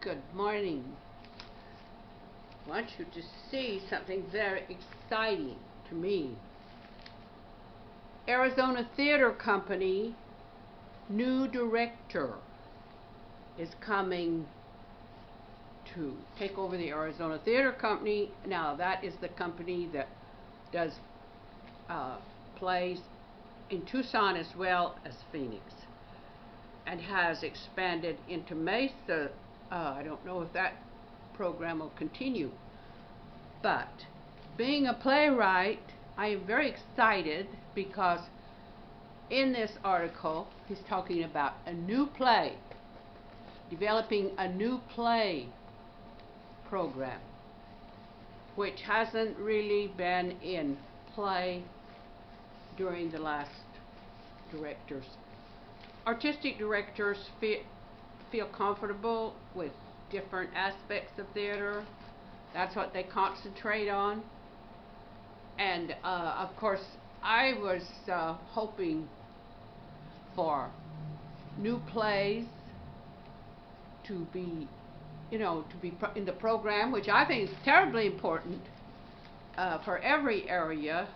Good morning. I want you to see something very exciting to me. Arizona Theater Company new director is coming to take over the Arizona Theater Company. Now that is the company that does plays in Tucson as well as Phoenix, and has expanded into Mesa. I don't know if that program will continue, but being a playwright, I am very excited because in this article he's talking about a new play, developing a new play program which hasn't really been in play during the last directors. Artistic directors feel comfortable with different aspects of theater. That's what they concentrate on. And of course, I was hoping for new plays to be, in the program, which I think is terribly important for every area,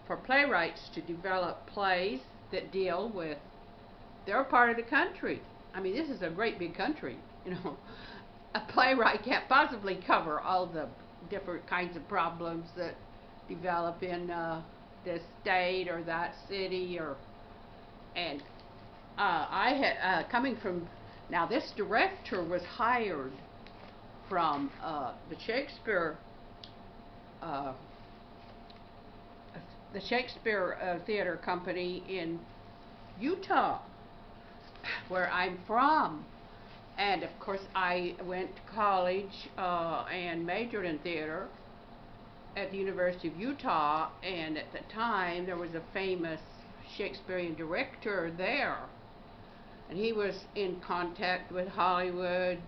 for playwrights to develop plays that deal with their part of the country. I mean, this is a great big country. A playwright can't possibly cover all the different kinds of problems that develop in this state or that city. And I had coming from, now this director was hired from the Shakespeare Theater Company in Utah, where I'm from. And of course I went to college and majored in theater at the University of Utah, and at the time there was a famous Shakespearean director there, and he was in contact with Hollywood,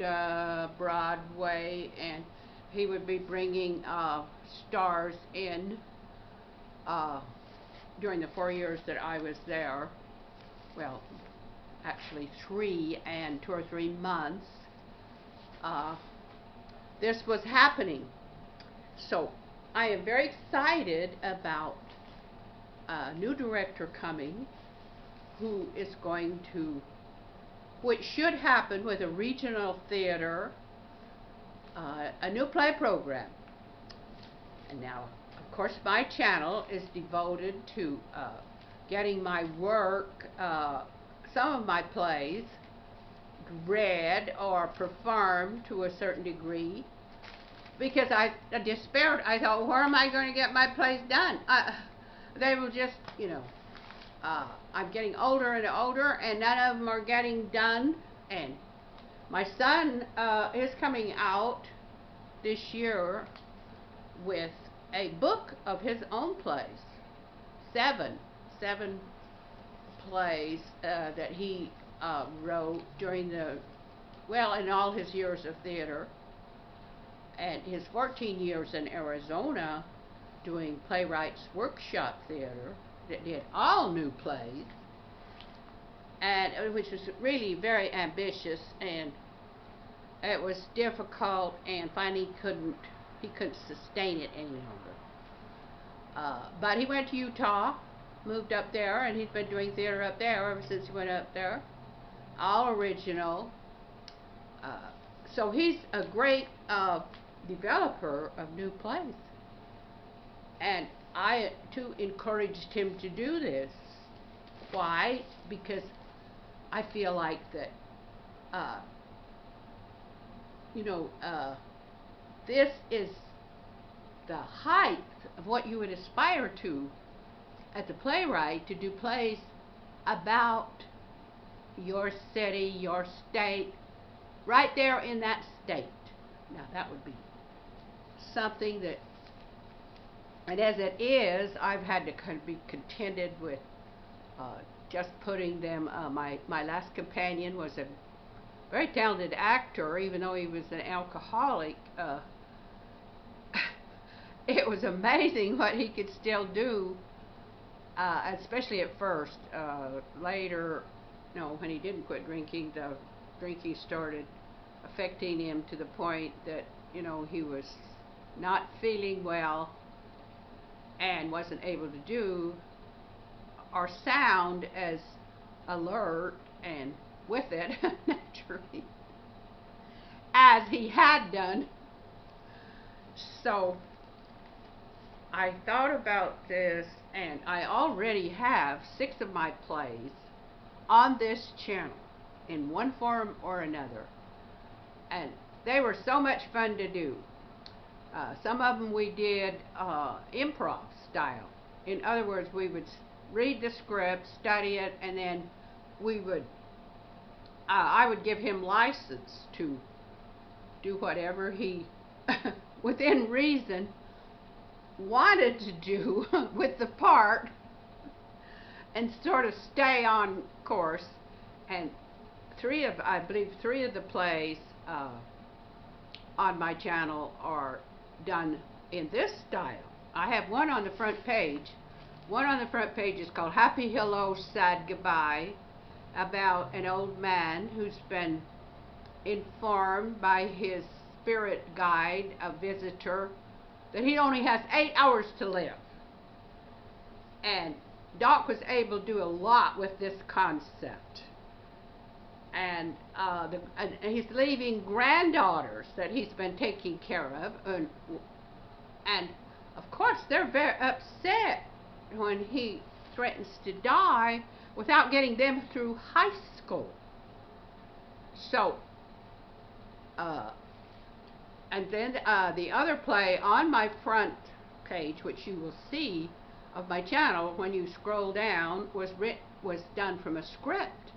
Broadway, and he would be bringing stars in during the 4 years that I was there. Well, actually 3 and 2 or 3 months. This was happening. So I am very excited about a new director coming who is going to, which should happen with a regional theater, a new play program. And now, of course, my channel is devoted to getting my work, some of my plays, read or performed to a certain degree, because I despaired. I thought, where am I going to get my plays done? They will just, I'm getting older and older, and none of them are getting done. And my son is coming out this year with a book of his own plays, seven plays that he wrote during in all his years of theater, and his 14 years in Arizona doing playwrights workshop theater that did all new plays, and which was really very ambitious, and it was difficult, and finally he couldn't sustain it any longer. But he went to Utah, moved up there, and he's been doing theater up there ever since he went up there, all original. So he's a great developer of new plays, and I too encouraged him to do this. Why? Because I feel like that this is the height of what you would aspire to as a playwright, to do plays about your city, your state, right there in that state. Now that would be something that, and as it is, I've had to be contented with just putting them, my last companion was a very talented actor, even though he was an alcoholic. It was amazing what he could still do, especially at first. Later, when he didn't quit drinking, the drinking started affecting him to the point that, you know, he was not feeling well and wasn't able to do or sound as alert and with it, naturally, as he had done. So I thought about this, and I already have 6 of my plays on this channel in one form or another, and they were so much fun to do. Some of them we did improv style. In other words, we would read the script, study it, and then we would I would give him license to do whatever he within reason wanted to do with the part, and sort of stay on course. And I believe three of the plays on my channel are done in this style. I have one on the front page. One on the front page is called Happy Hello, Sad Goodbye, about an old man who's been informed by his spirit guide, a visitor, that he only has 8 hours to live. And Doc was able to do a lot with this concept. And he's leaving granddaughters that he's been taking care of. And of course, they're very upset when he threatens to die without getting them through high school. So, and then the other play on my front page, which you will see of my channel when you scroll down, was done from a script.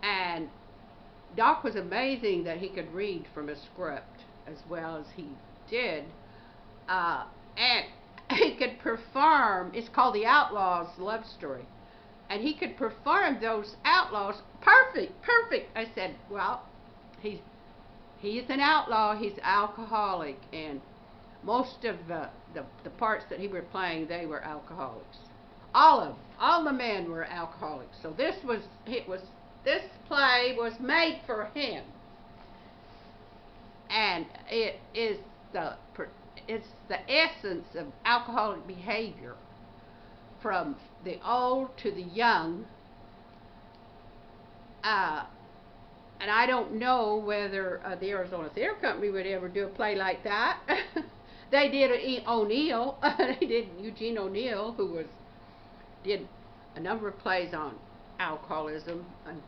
And Doc was amazing that he could read from a script as well as he did. And he could perform, it's called The Outlaw's Love Story. And he could perform those outlaws perfect. I said, well, he's an outlaw, he's alcoholic, and most of the parts that he were playing, they were alcoholics. All the men were alcoholics. So this play was made for him. And it's the essence of alcoholic behavior, from the old to the young. And I don't know whether the Arizona Theater Company would ever do a play like that. They did O'Neill. They did Eugene O'Neill, who did a number of plays on alcoholism. And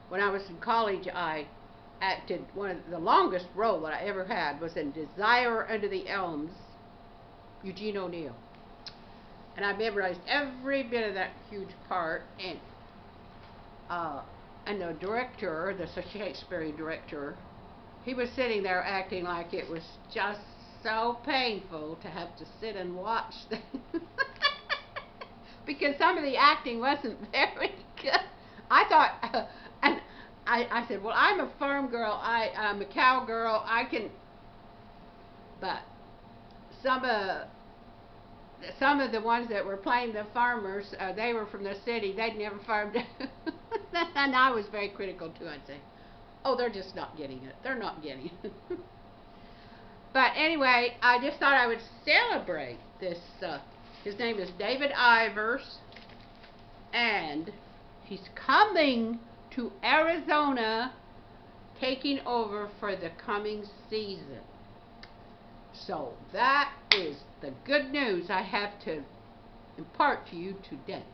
when I was in college, I acted the longest role that I ever had was in Desire Under the Elms, Eugene O'Neill. And I memorized every bit of that huge part. And the director, the Shakespearean director, he was sitting there acting like it was just so painful to have to sit and watch things. Because some of the acting wasn't very good. I thought, and I said, well, I'm a farm girl, I'm a cowgirl, I can, but some of the ones that were playing the farmers, they were from the city, they'd never farmed. And I was very critical too. I'd say, oh, they're just not getting it. They're not getting it. But anyway, I just thought I would celebrate this. His name is David Ivers, and he's coming to Arizona, taking over for the coming season. So that is the good news I have to impart to you today.